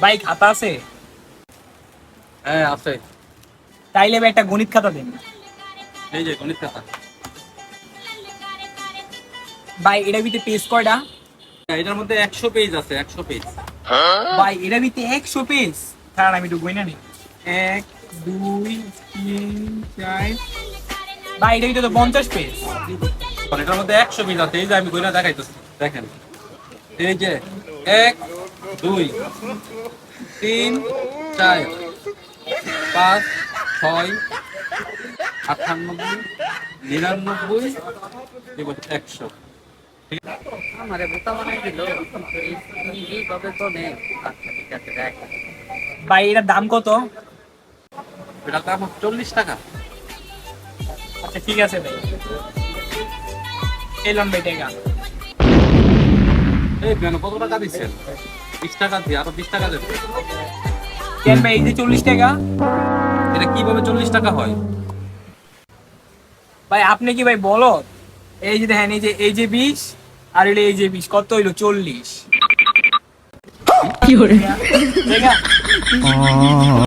ভাই খাতা আছে? হ্যাঁ আছে। তাইলে ভাই একটা গণিত খাতা দেন। এই যে গণিত খাতা। ভাই এটার ভিতরে পেজ কয়টা? এটার মধ্যে 100 পেজ আছে, 100 পেজ। ভাই এটার ভিতরে 100 পেজ? কারণ আমি একটু বই না নি। 1 2 3 4। ভাই এটার ভিতরে তো 50 পেজ। এটার মধ্যে 100 পেজ আছে, এই যে আমি কইনা দেখাইতেছি দেখেন। এই যে 1 2 3 4 5 6 98 99 100। আমারে বোকা বানাই দিল এইভাবে তো নেই। আচ্ছা ঠিক আছে দেখ। ভাই এটার দাম কত? এটার দাম 40 টাকা। আচ্ছা ঠিক আছে ভাই, এলাম ভাই টাকা। এই কেন কত টাকা দিচ্ছেন? 20 টাকা দিয়ে আরো 20 টাকা দেবেন। কেন ভাই এই যে 40 টাকা? এটা কিভাবে 40 টাকা হয়? ভাই আপনি কি ভাই বলো? এই যে দেখেন, এই যে 20 আর এই যে 20 কত হইলো? 40। কি হলো?